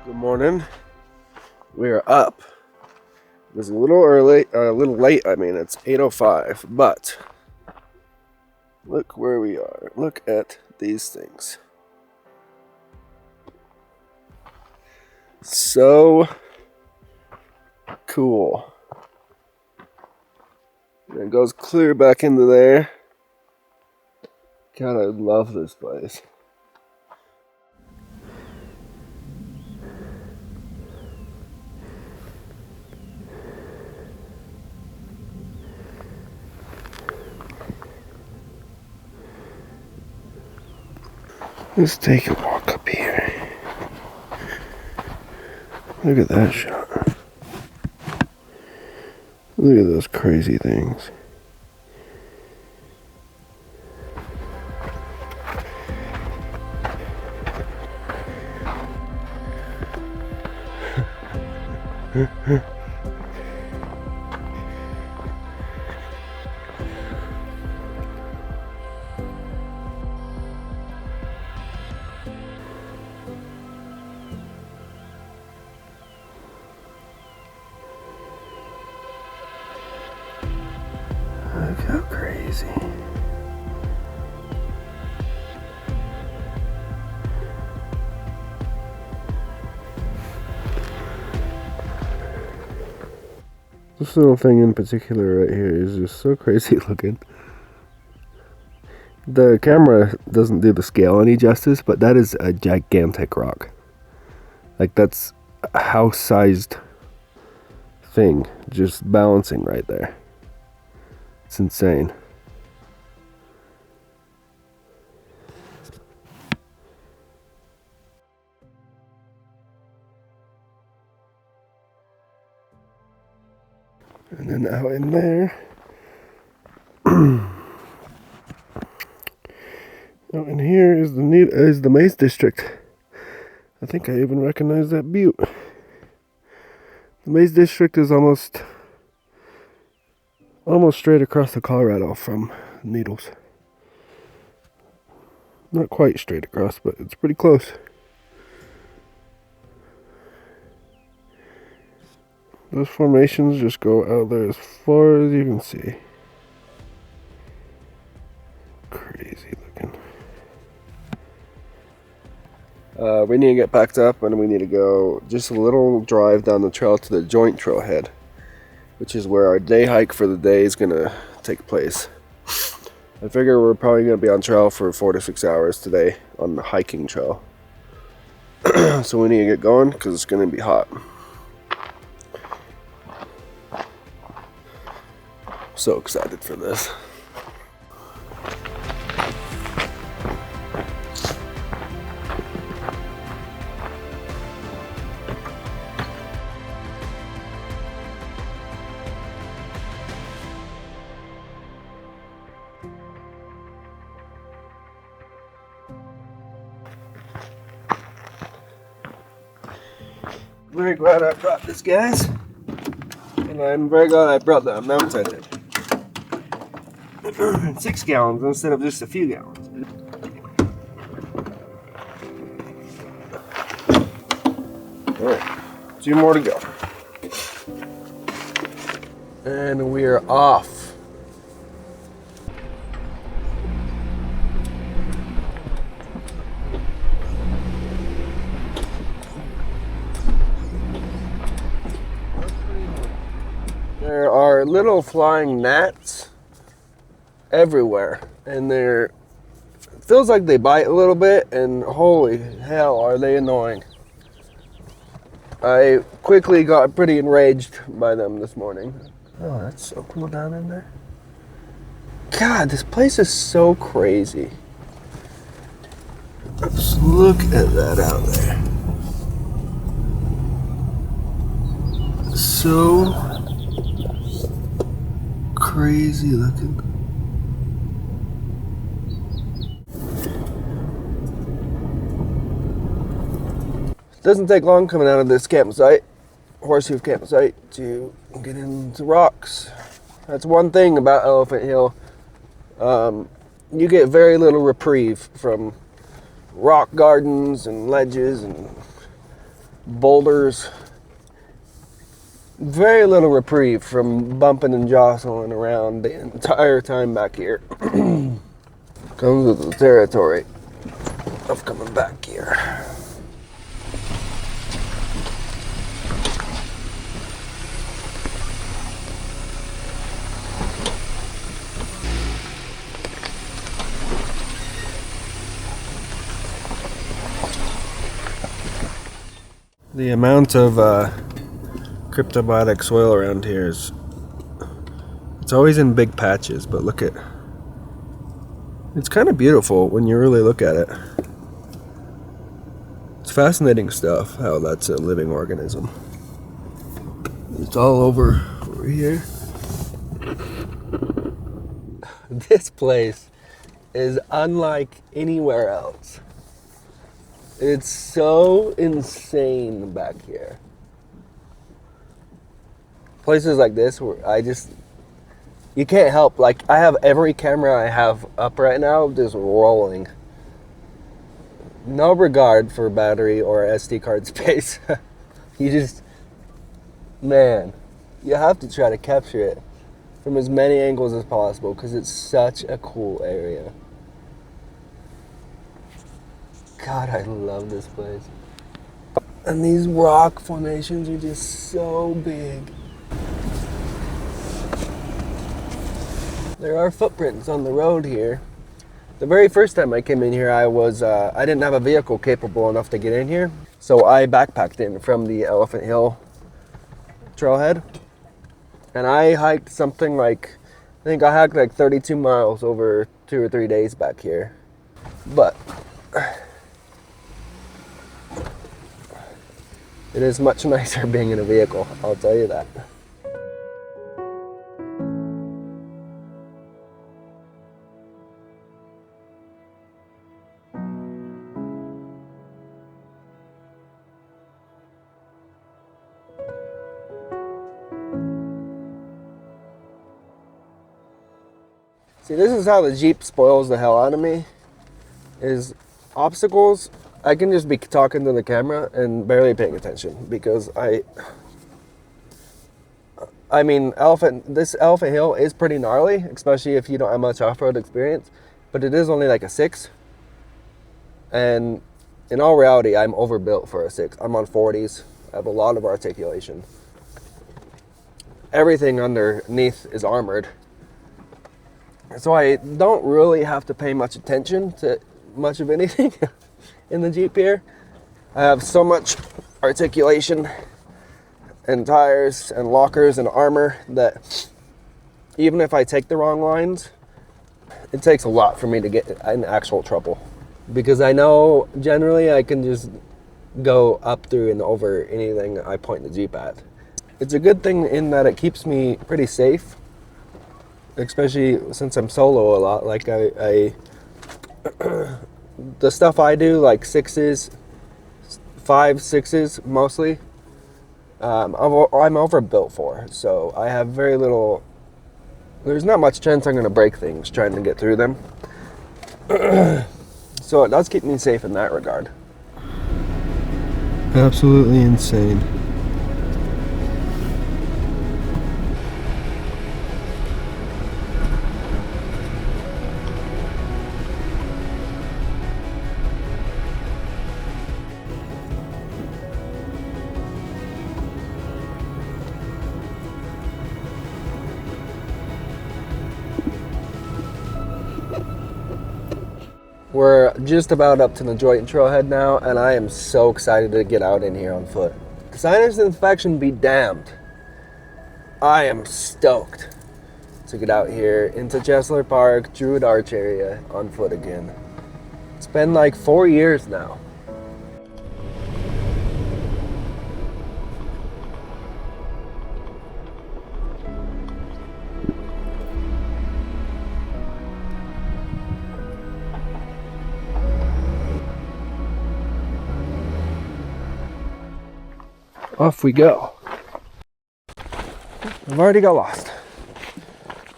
Good morning. We are up. It was a little early, a little late. I mean, it's 8:05, but look where we are. Look at these things. So cool. And it goes clear back into there. God, I love this place. Let's take a walk up here. Look at that shot. Look at those crazy things. Look how crazy. This little thing in particular right here is just so crazy looking. The camera doesn't do the scale any justice, but that is a gigantic rock. Like, that's a house-sized thing just balancing right there. It's insane. And then out in there, out in here is the Maze District. I think I even recognize that butte. The Maze District is almost straight across the Colorado from Needles. Not quite straight across, but it's pretty close. Those formations just go out there as far as you can see. Crazy looking. We need to get packed up and we need to go just a little drive down the trail to the joint trailhead, which is where our day hike for the day is going to take place. I figure we're probably going to be on trail for 4 to 6 hours today on the hiking trail. So we need to get going because it's going to be hot. So excited for this. Very glad I brought this, guys. And I'm very glad I brought the amount I did. 6 gallons instead of just a few gallons. Alright, 2 more to go. And we are off. There are little flying gnats everywhere, and it feels like they bite a little bit, and holy hell are they annoying. I quickly got pretty enraged by them this morning. Oh, that's so cool down in there. God, this place is so crazy. Just look at that out there. So crazy looking. Doesn't take long coming out of this campsite, Horseshoe campsite, to get into rocks. That's one thing about Elephant Hill. You get very little reprieve from rock gardens and ledges and boulders. Very little reprieve from bumping and jostling around the entire time back here. Comes with the territory of coming back here. The amount of cryptobiotic soil around here is, it's always in big patches, but look at, it's kind of beautiful when you really look at it. It's fascinating stuff how that's a living organism. It's all over here. This place is unlike anywhere else. It's so insane back here. Places like this where you can't help. Like, I have every camera I have up right now just rolling. No regard for battery or SD card space. Man, you have to try to capture it from as many angles as possible because it's such a cool area. God, I love this place. And these rock formations are just so big. There are footprints on the road here. The very first time I came in here, I didn't have a vehicle capable enough to get in here. So I backpacked in from the Elephant Hill trailhead. And I hiked something like, I think I hiked like 32 miles over 2 or 3 days back here. But it is much nicer being in a vehicle, I'll tell you that. See, this is how the Jeep spoils the hell out of me, is obstacles. I can just be talking to the camera and barely paying attention because I mean, this Elephant Hill is pretty gnarly, especially if you don't have much off-road experience, but it is only like a 6. And in all reality, I'm overbuilt for a 6. I'm on 40s. I have a lot of articulation. Everything underneath is armored. So I don't really have to pay much attention to much of anything in the Jeep here. I have so much articulation and tires and lockers and armor that even if I take the wrong lines, it takes a lot for me to get in actual trouble. Because I know generally I can just go up through and over anything I point the Jeep at. It's a good thing in that it keeps me pretty safe. Especially since I'm solo a lot, like the stuff I do, like 6s, 5, 6s mostly, I'm overbuilt for, so I have very little, there's not much chance I'm going to break things trying to get through them. So it does keep me safe in that regard. Absolutely insane. We're just about up to the joint trailhead now, and I am so excited to get out in here on foot. Sinus infection be damned. I am stoked to get out here into Chesler Park, Druid Arch area on foot again. It's been like 4 years now. Off we go. I've already got lost.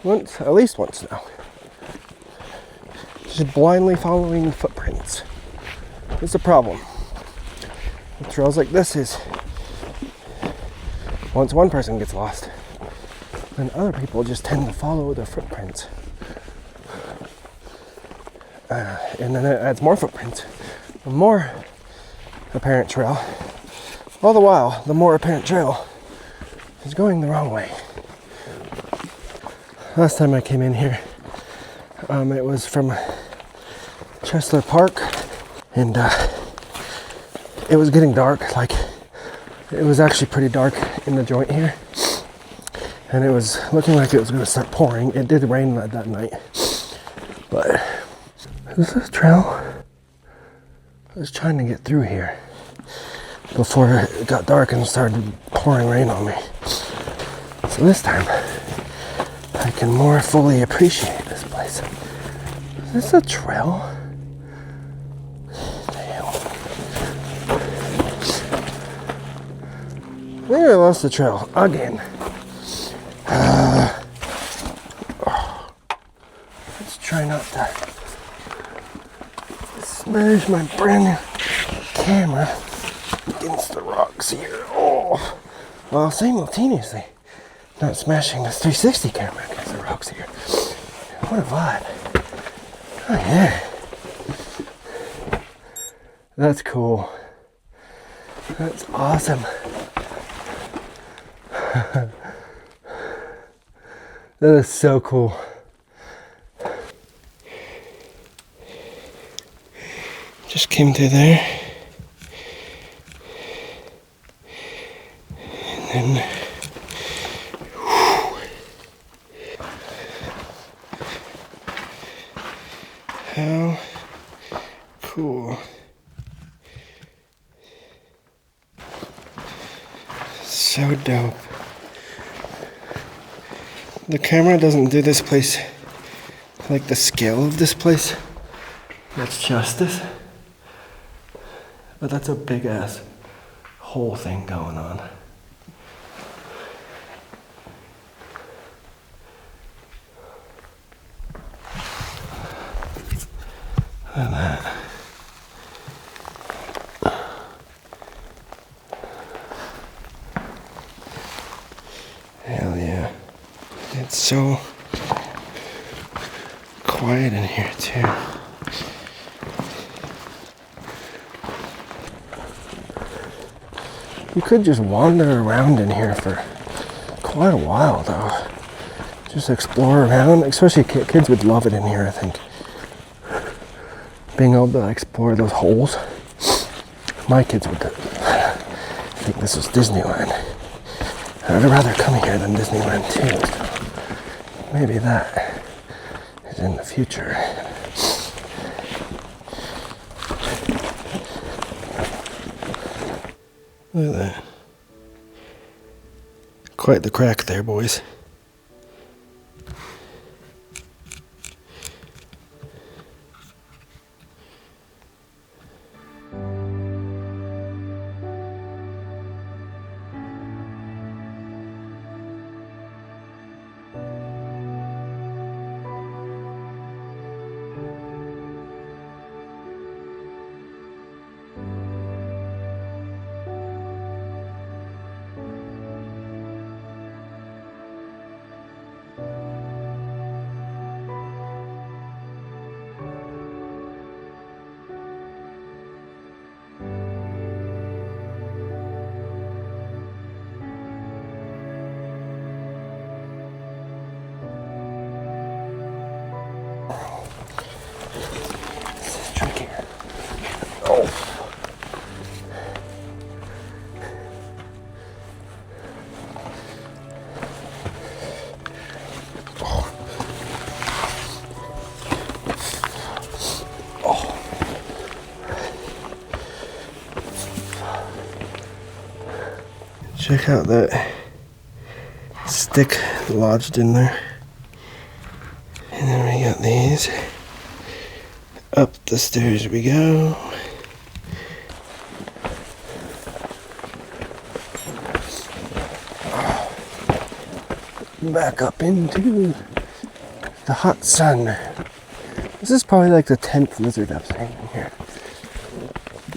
Once, at least once now. Just blindly following footprints. It's a problem. with trails like this is once one person gets lost, then other people just tend to follow their footprints. And then it adds more footprints, a more apparent trail. All the while, the more apparent trail is going the wrong way. Last time I came in here, it was from Chesler Park, and it was getting dark. Like, it was actually pretty dark in the joint here, and it was looking like it was going to start pouring. It did rain that night, but this is a trail. I was trying to get through here before it got dark and started pouring rain on me. So this time, I can more fully appreciate this place. Is this a trail? Damn. Maybe I lost the trail again. Let's try not to smash my brand new camera against the rocks here. Oh, well, simultaneously not smashing this 360 camera against the rocks here. What a vibe. Oh yeah. That's cool. That's awesome. That is so cool. Just came through there. And then how cool. So dope. The camera doesn't do this place like the scale of this place. That's justice. But that's a big ass whole thing going on. Look at that. Hell yeah. It's so quiet in here too. You could just wander around in here for quite a while though. Just explore around, especially kids would love it in here, I think. Being able to explore those holes. My kids would think this is Disneyland. I'd rather come here than Disneyland too. So maybe that is in the future. Look at that. Quite the crack there, boys. Check out that stick lodged in there. And then we got these. Up the stairs we go. Back up into the hot sun. This is probably like the 10th lizard I've seen in here.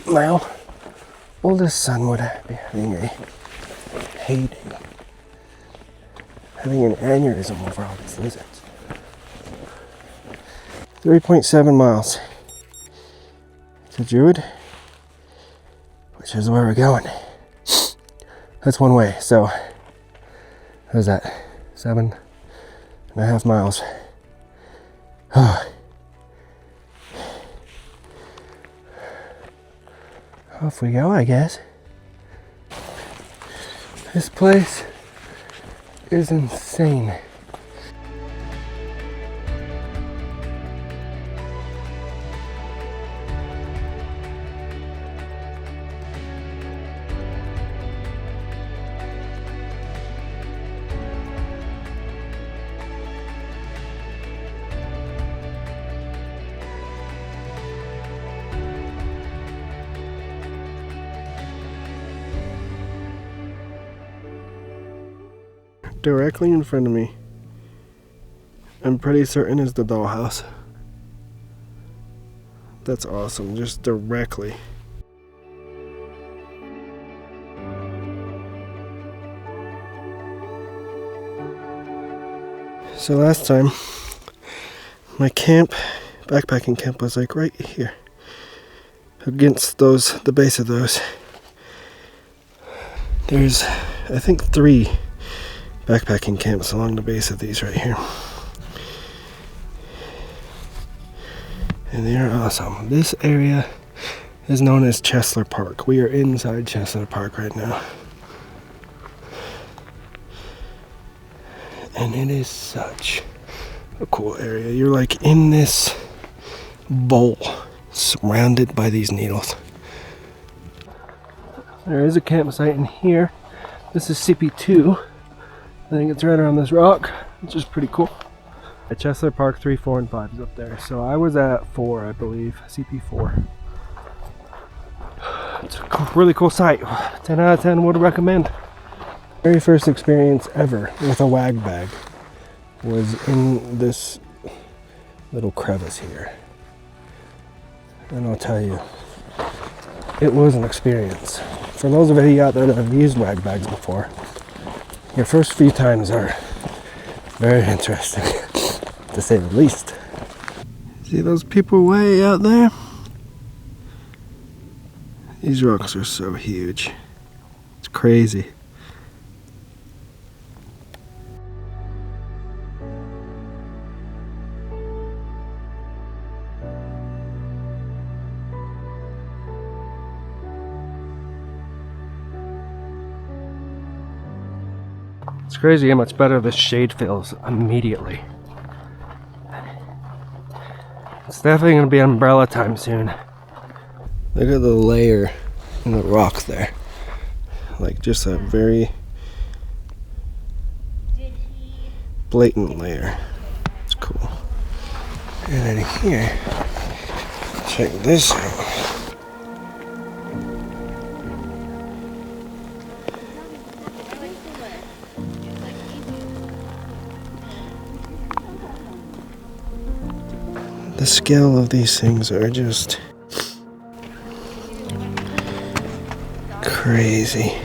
Now, oldest son would be having a heyday, having an aneurysm over all these lizards. 3.7 miles to Druid, which is where we're going. That's one way, so how's that? 7.5 miles. Off we go, I guess. This place is insane. Directly in front of me, I'm pretty certain is the dollhouse. That's awesome, just directly. So last time, my camp, backpacking camp, was like right here, against those, the base of those. There's, I think, 3 backpacking camps along the base of these right here. And they are awesome. This area is known as Chesler Park. We are inside Chesler Park right now. And it is such a cool area. You're like in this bowl surrounded by these needles. There is a campsite in here. This is CP2. I think it's right around this rock, which is pretty cool. At Chesler Park, 3, 4, and 5 is up there. So I was at 4, I believe, CP4. It's a really cool site. 10 out of 10 would recommend. Very first experience ever with a wag bag was in this little crevice here. And I'll tell you, it was an experience. For those of you out there that have used wag bags before, your first few times are very interesting, to say the least. See those people way out there? These rocks are so huge. It's crazy. It's crazy how much better this shade feels immediately. It's definitely going to be umbrella time soon. Look at the layer in the rock there. Like just a very blatant layer. It's cool. And then here, check this out. The scale of these things are just crazy.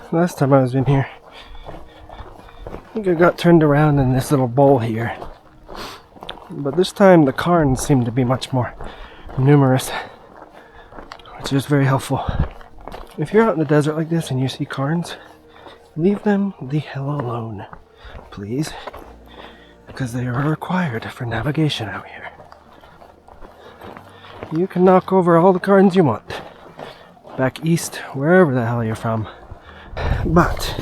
Last time I was in here, I think I got turned around in this little bowl here. But this time the cairns seem to be much more numerous, which is very helpful. If you're out in the desert like this and you see cairns, leave them the hell alone, please, because they are required for navigation out here. You can knock over all the cairns you want, back east, wherever the hell you're from. But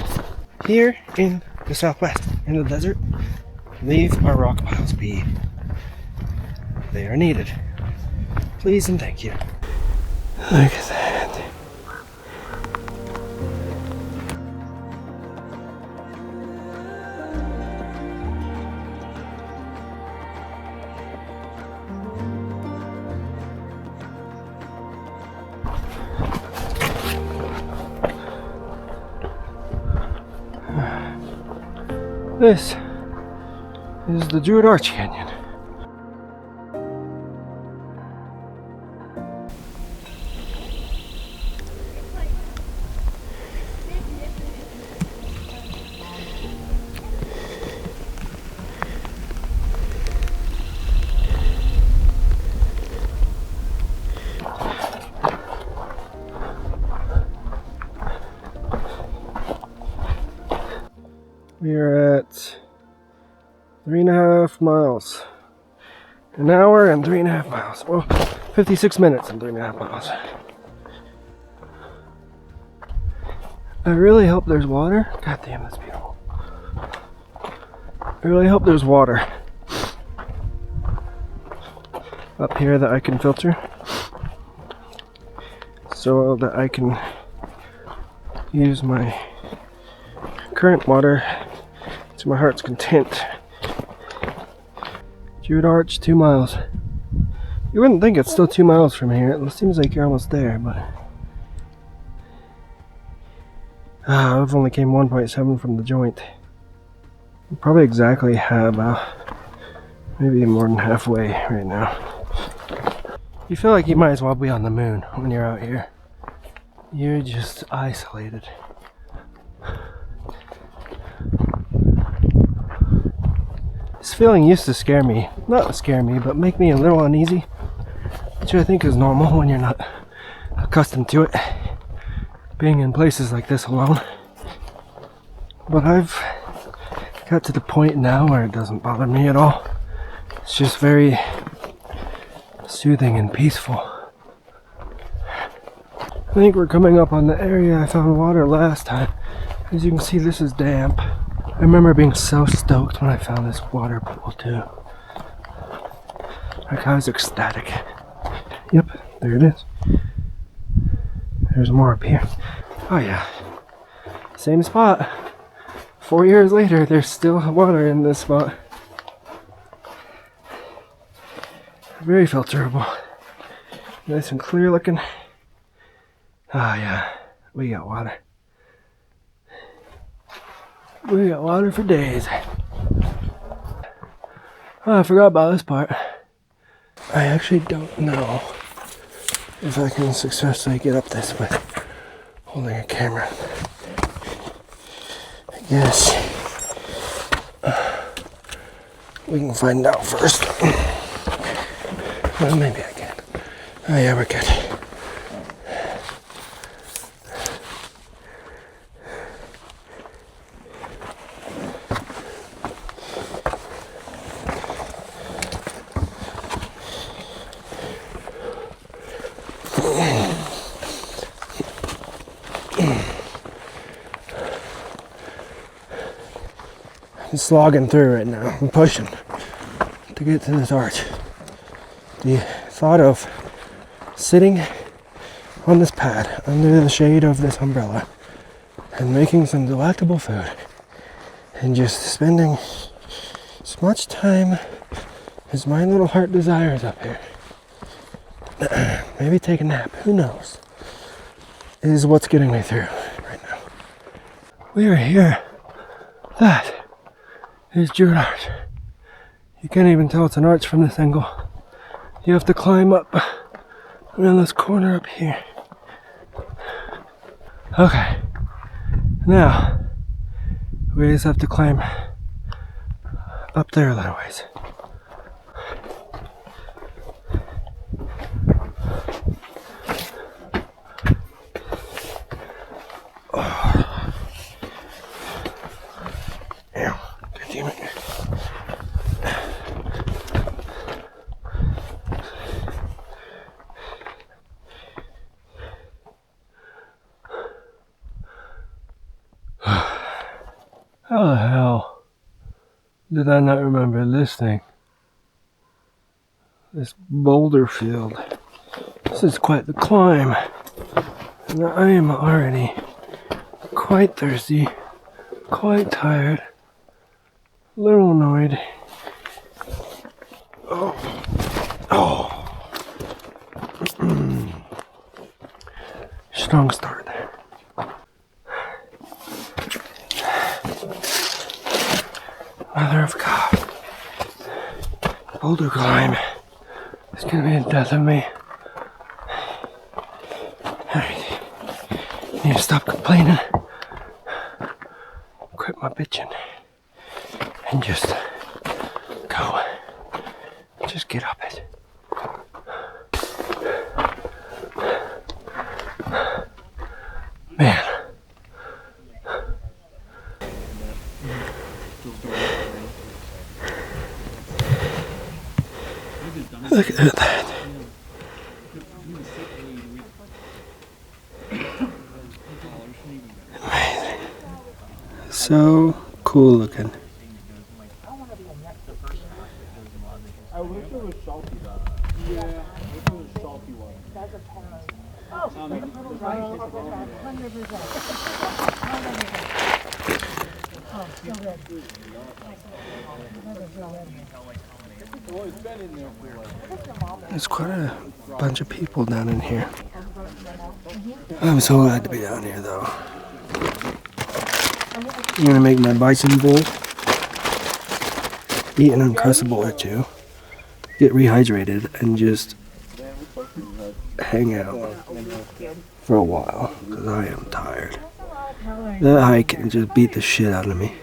here in the southwest, in the desert, leave our rock piles be. They are needed. Please and thank you. Look at that. This is the Druid Arch Canyon. We are at 3.5 miles. An hour and 3.5 miles. Well, 56 minutes and 3.5 miles. I really hope there's water. God damn, that's beautiful. I really hope there's water up here that I can filter, so that I can use my current water to my heart's content. Druid Arch, 2 miles. You wouldn't think it's still 2 miles from here. It seems like you're almost there, but I've only came 1.7 from the joint. Probably exactly maybe more than halfway right now. You feel like you might as well be on the moon when you're out here. You're just isolated. This feeling used to scare me. Not scare me, but make me a little uneasy. Which I think is normal when you're not accustomed to it. Being in places like this alone. But I've got to the point now where it doesn't bother me at all. It's just very soothing and peaceful. I think we're coming up on the area I found water last time. As you can see, this is damp. I remember being so stoked when I found this water pool too. Like, I was ecstatic. Yep, there it is. There's more up here. Oh yeah. Same spot. 4 years later, there's still water in this spot. Very filterable. Nice and clear looking. Ah yeah, we got water. We got water for days. Oh, I forgot about this part. I actually don't know if I can successfully get up this with holding a camera. I guess we can find out first. Well, maybe I can. Oh yeah, we're good. I'm slogging through right now. I'm pushing to get to this arch. The thought of sitting on this pad under the shade of this umbrella and making some delectable food and just spending as much time as my little heart desires up here, maybe take a nap, who knows, is what's getting me through right now. We are here. That is Druid Arch. You can't even tell it's an arch from this angle. You have to climb up around this corner up here. Okay, now we just have to climb up there a little ways. Damn it. How the hell did I not remember this thing? This boulder field. This is quite the climb. And I am already quite thirsty, quite tired, a little annoyed. Strong start. Boulder climb. It's gonna be the death of me. Alright. I need to stop complaining. Quit my bitching. And just go. Just get up it. Man. Look at that. Amazing. So cool looking. I wish it was salty. Yeah, I wish it was salty one. That's a pen. Oh, 100%. There's quite a bunch of people down in here. I'm so glad to be down here though. I'm gonna make my bison bowl, eat an Uncrustable or two, get rehydrated, and just hang out for a while because I am tired. That hike can just beat the shit out of me.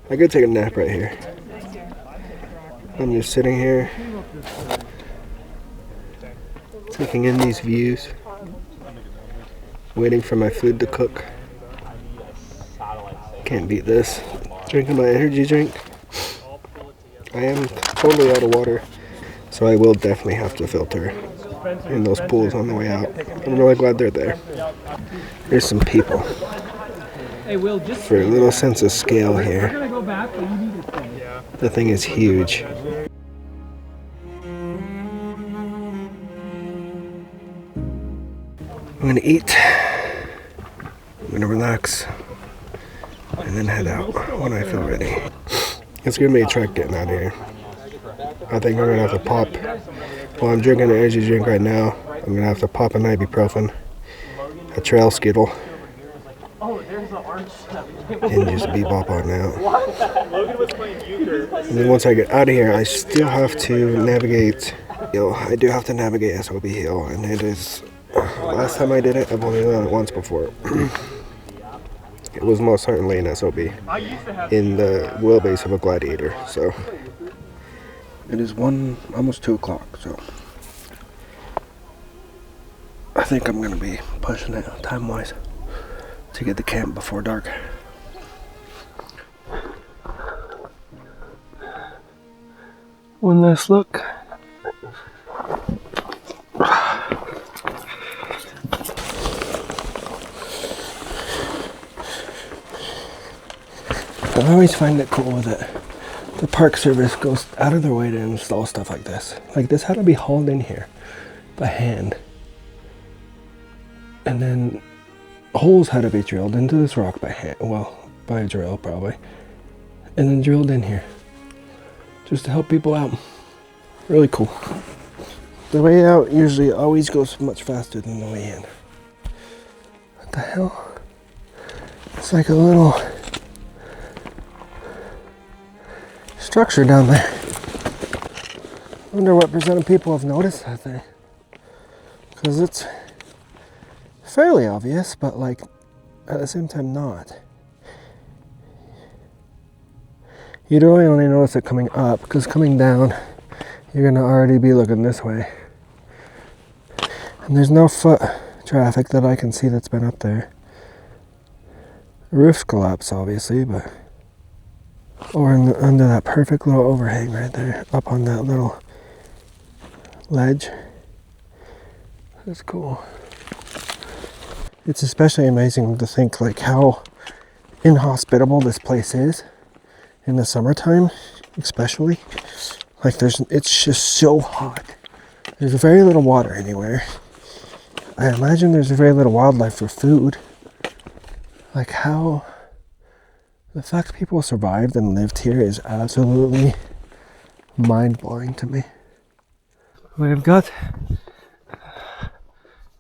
I could take a nap right here. I'm just sitting here, taking in these views, waiting for my food to cook. Can't beat this. Drinking my energy drink. I am totally out of water, so I will definitely have to filter in those pools on the way out. I'm really glad they're there. There's some people. For a little sense of scale here, the thing is huge. I'm gonna eat, I'm gonna relax, and then head out when I feel ready. It's gonna be a trek getting out of here. I think I'm gonna have to pop, while I'm drinking an energy drink right now, I'm gonna have to pop an ibuprofen, a trail skittle, and just bebop on out. And then once I get out of here, I still have to navigate. I do have to navigate SOB Hill, and it is. Last time I did it, I've only done it once before. It was most certainly an SOB in the wheelbase of a Gladiator. So it is almost 2 o'clock. So I think I'm gonna be pushing it time-wise to get to camp before dark. One last look. I always find it cool that the Park Service goes out of their way to install stuff like this. Like this had to be hauled in here by hand. And then holes had to be drilled into this rock by hand. Well, by a drill probably. And then drilled in here. Just to help people out. Really cool. The way out usually always goes much faster than the way in. What the hell? It's like a little structure down there. I wonder what percent of people have noticed that thing. Because it's fairly obvious, but like at the same time not. You'd really only notice it coming up, because coming down, you're gonna already be looking this way. And there's no foot traffic that I can see that's been up there. The roof's collapsed, obviously, but or under that perfect little overhang right there, up on that little ledge. That's cool. It's especially amazing to think like how inhospitable this place is in the summertime, especially. Like it's just so hot. There's very little water anywhere. I imagine there's very little wildlife for food. Like how the fact people survived and lived here is absolutely mind-blowing to me. We've got the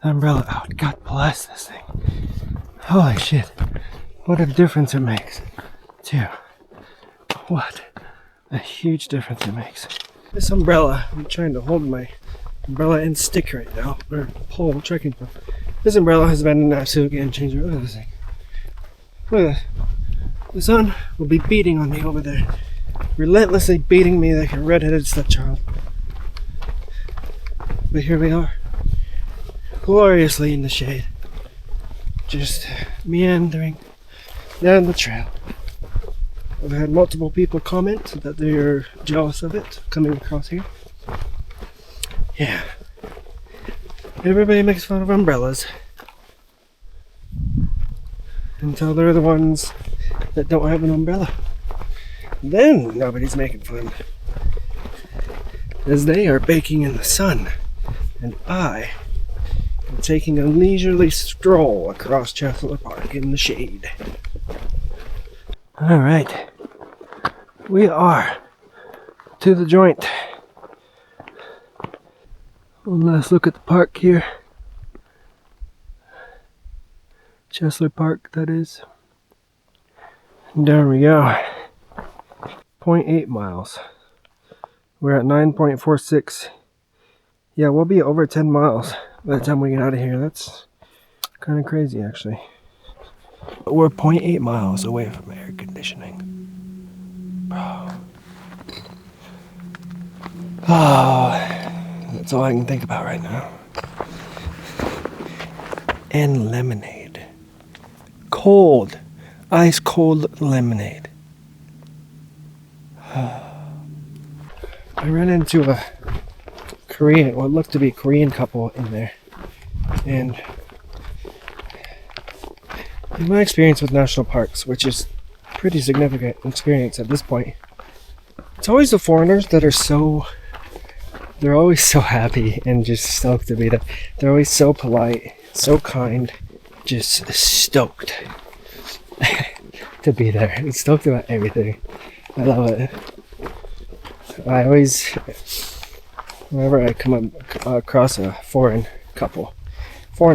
umbrella out. God bless this thing. Holy shit. What a difference it makes, too. What a huge difference it makes. This umbrella, I'm trying to hold my umbrella and stick right now, or pole, trekking pole. This umbrella has been an absolute game changer. Look at this thing. Look at that. The sun will be beating on me over there. Relentlessly beating me like a red-headed stepchild. But here we are. Gloriously in the shade. Just meandering down the trail. I've had multiple people comment that they're jealous of it coming across here. Yeah. Everybody makes fun of umbrellas until they're the ones that don't have an umbrella. Then nobody's making fun, as they are baking in the sun, and I am taking a leisurely stroll across Chancellor Park in the shade. Alright, we are to the joint. One last look at the park here. Chancellor Park, that is. And there we go. 0.8 miles. We're at 9.46. Yeah, we'll be over 10 miles by the time we get out of here. That's kind of crazy, actually. But we're 0.8 miles away from air conditioning. Bro. Oh, that's all I can think about right now. And lemonade. Cold. Ice cold lemonade. I ran into a Korean, what looked to be a Korean couple in there. And in my experience with national parks, which is pretty significant experience at this point, it's always the foreigners that are they're always so happy and just stoked to be there. They're always so polite, so kind, just stoked to be there. It's stoked about everything. I love it. I always, whenever I come across a foreign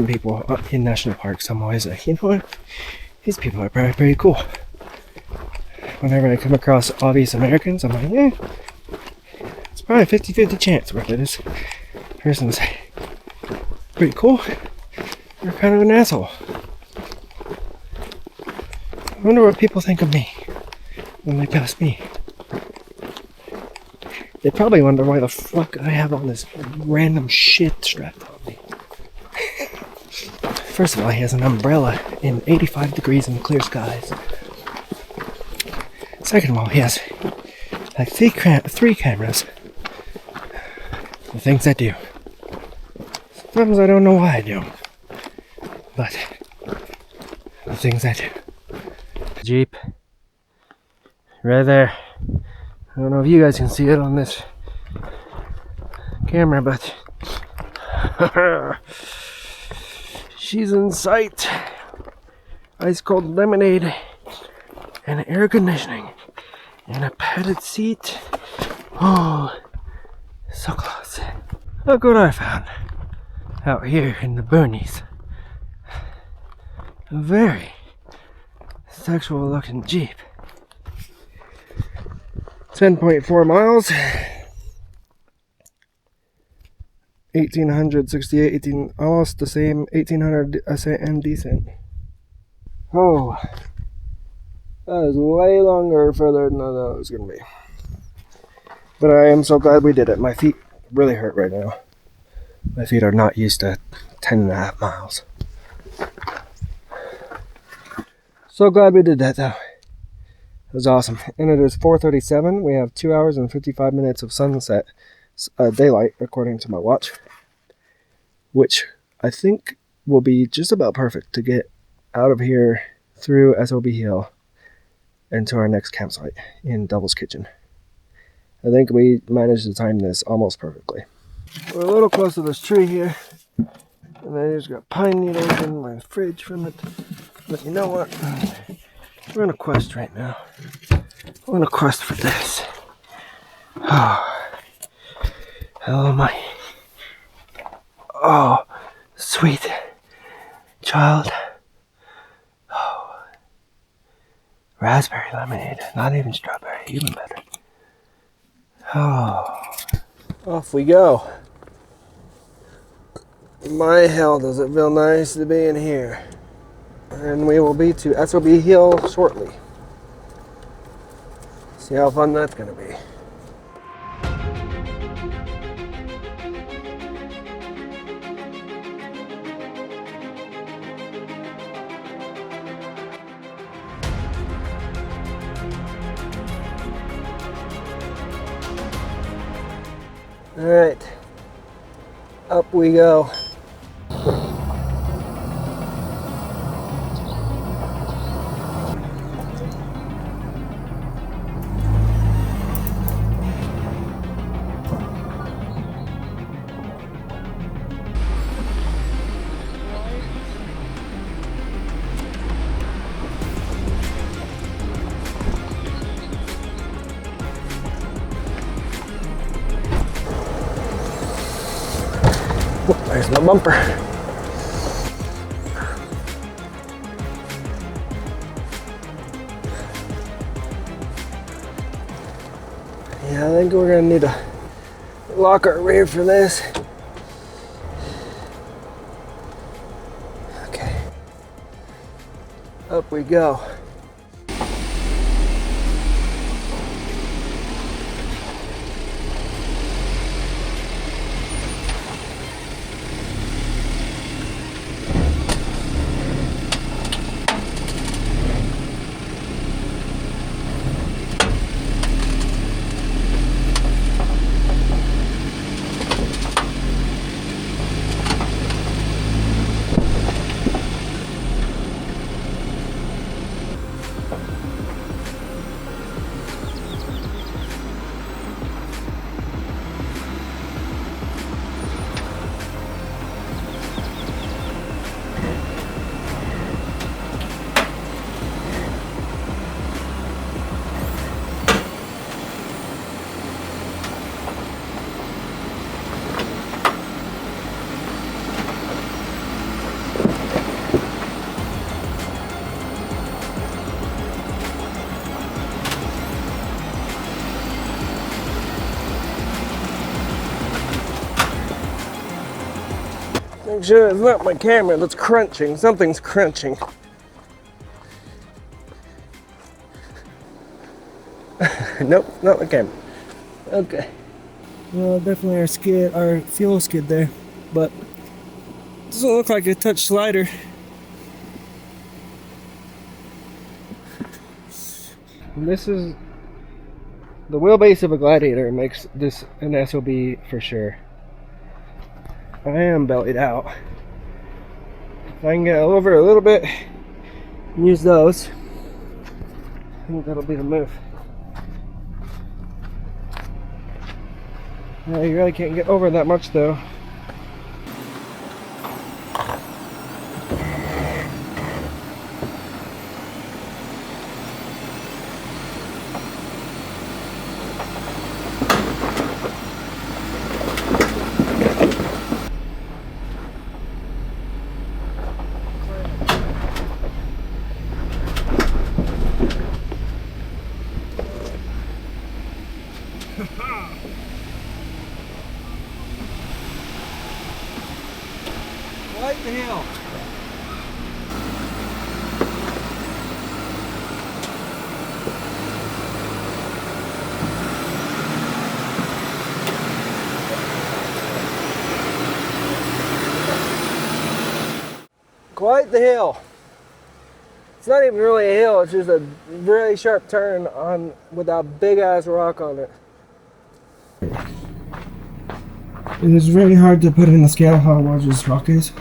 people in national parks, I'm always like, you know what? These people are pretty cool. Whenever I come across obvious Americans, I'm like, it's probably a 50-50 chance whether this person's pretty cool or kind of an asshole. I wonder what people think of me when they pass me. They probably wonder why the fuck I have all this random shit strapped on me. First of all, he has an umbrella in 85 degrees and clear skies. Second of all, he has like three cameras. The things I do. Sometimes I don't know why I do. But the things I do. Jeep. Right there. I don't know if you guys can see it on this camera, but she's in sight. Ice cold lemonade and air conditioning and a padded seat. Oh, so close. Look what I found out here in the boonies. A very sexual looking Jeep. 10.4 miles. 1868, almost the same, 1800 and decent. Oh, that is way longer further than I thought it was going to be. But I am so glad we did it. My feet really hurt right now. My feet are not used to 10.5 miles. So glad we did that though. It was awesome. And it is 4:37. We have 2 hours and 55 minutes of sunset, daylight, according to my watch, which I think will be just about perfect to get out of here through SOB Hill and to our next campsite in Devil's Kitchen. I think we managed to time this almost perfectly. We're a little close to this tree here. And I just got pine needles in my fridge from it. But you know what? We're on a quest right now. We're on a quest for this. Oh, hello, my. Oh, sweet child. Oh, raspberry lemonade. Not even strawberry. Even better. Oh, off we go. My hell, does it feel nice to be in here. And we will be to SOB Hill shortly. See how fun that's going to be. All right, up we go. Oh, there's my bumper. Yeah, I think we're gonna need to lock our rear for this. Okay, up we go. Make sure it's not my camera that's crunching. Something's crunching. Nope, not my camera. Okay. Well, definitely our fuel skid there, but doesn't look like a touch slider. This is the wheelbase of a Gladiator makes this an SOB for sure. I am bellied out. If I can get over a little bit and use those, I think that'll be the move. You really can't get over that much though. Quite the hill. Quite the hill. It's not even really a hill, it's just a really sharp turn on with a big ass rock on it. It is very hard to put in the scale how large this rock is.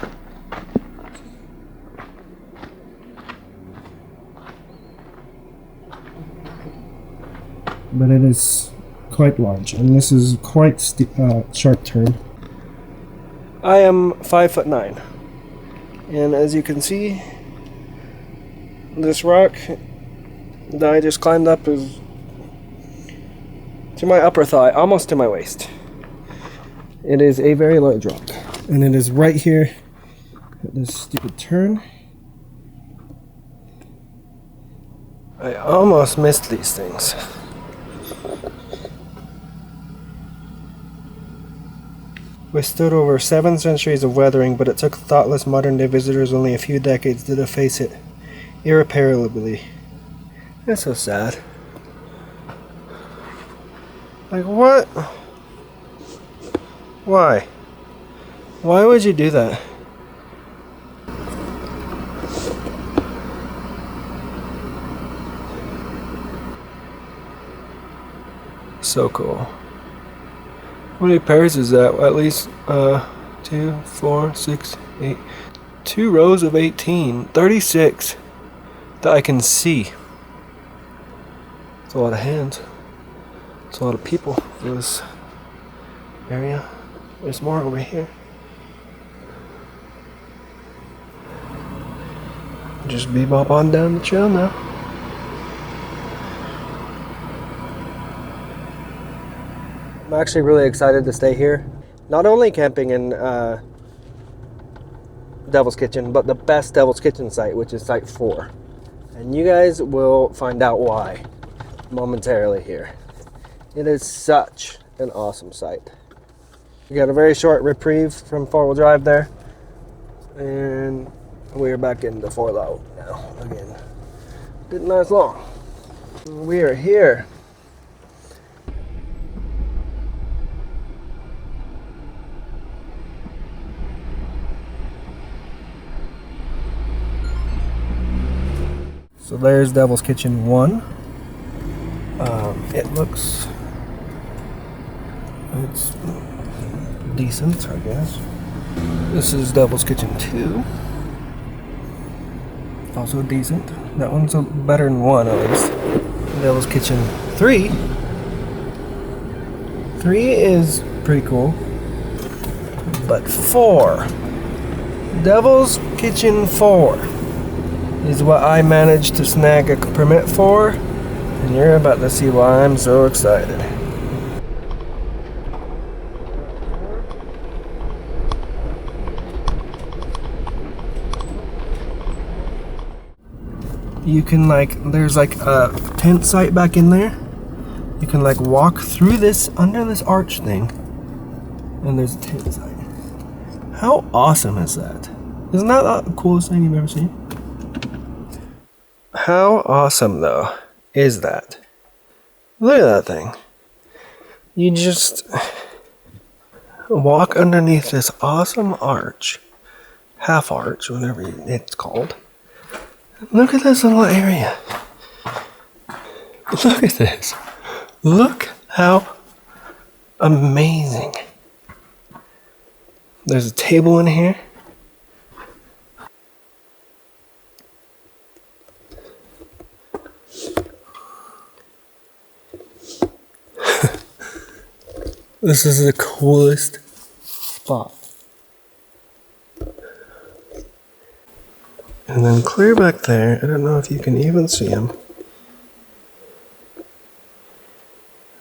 But it is quite large, and this is quite sharp turn. I am 5'9". And as you can see, this rock that I just climbed up is to my upper thigh, almost to my waist. It is a very large rock, and it is right here at this stupid turn. I almost missed these things. Withstood over 7 centuries of weathering, but it took thoughtless modern-day visitors only a few decades to deface it irreparably. That's so sad. Like, what? Why? Why would you do that? So cool. How many pairs is that? At least 2, 4, 6, 8. 2 rows of 18. 36 that I can see. It's a lot of hands. It's a lot of people for this area. There's more over here. Just bebop on down the trail now. I'm actually really excited to stay here. Not only camping in Devil's Kitchen, but the best Devil's Kitchen site, which is site 4. And you guys will find out why momentarily here. It is such an awesome site. We got a very short reprieve from 4-wheel drive there. And we're back into 4-wheel now again. Didn't last long. We are here. So there's Devil's Kitchen 1. It looks, it's decent, I guess. This is Devil's Kitchen 2. Also decent. That one's better than 1 at least. Devil's Kitchen 3. 3 is pretty cool. But 4. Devil's Kitchen 4 is what I managed to snag a permit for, and you're about to see why I'm so excited. You can there's a tent site back in there. You can walk through this, under this arch thing, and there's a tent site. How awesome is that? Isn't that the coolest thing you've ever seen? How awesome, though, is that? Look at that thing. You just walk underneath this awesome arch, half arch, whatever it's called. Look at this little area. Look at this. Look how amazing. There's a table in here. This is the coolest spot. And then clear back there, I don't know if you can even see them.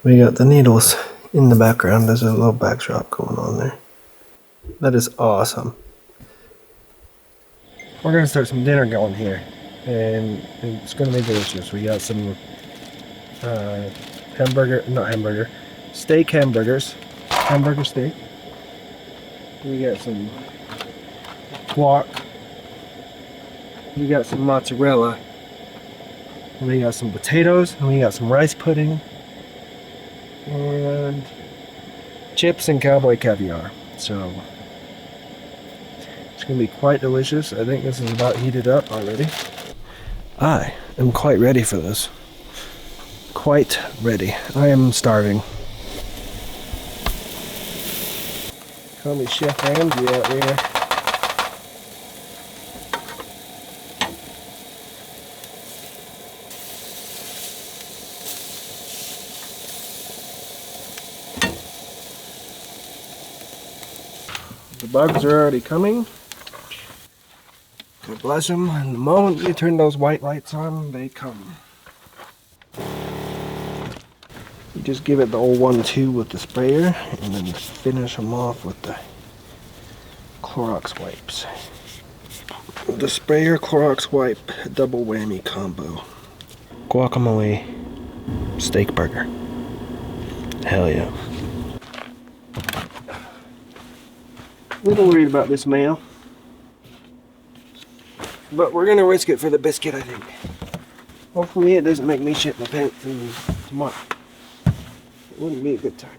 We got the needles in the background. There's a little backdrop going on there. That is awesome. We're gonna start some dinner going here, and it's gonna be delicious. We got some steak hamburgers, hamburger steak. We got some guac. We got some mozzarella. And we got some potatoes, and we got some rice pudding, and chips and cowboy caviar. So it's gonna be quite delicious. I think this is about heated up already. I am quite ready for this. Quite ready. I am starving. Call me Chef Ramsay out here. The bugs are already coming. God bless them. And the moment you turn those white lights on, they come. You just give it the old 1-2 with the sprayer, and then finish them off with the Clorox wipes. The sprayer Clorox wipe double whammy combo. Guacamole steak burger. Hell yeah. A little worried about this mayo, but we're gonna risk it for the biscuit, I think. Hopefully it doesn't make me shit my pants tomorrow. It wouldn't be a good time.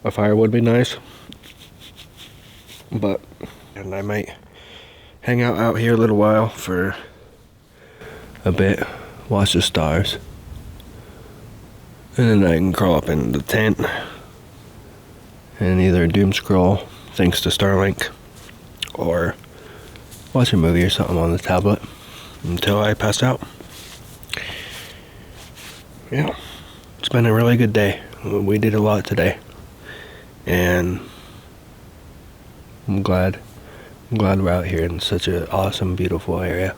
A fire would be nice, and I might hang out here a little while for a bit, watch the stars, and then I can crawl up in the tent and either doom scroll thanks to Starlink or watch a movie or something on the tablet until I pass out. Yeah, it's been a really good day. We did a lot today, and I'm glad we're out here in such an awesome, beautiful area.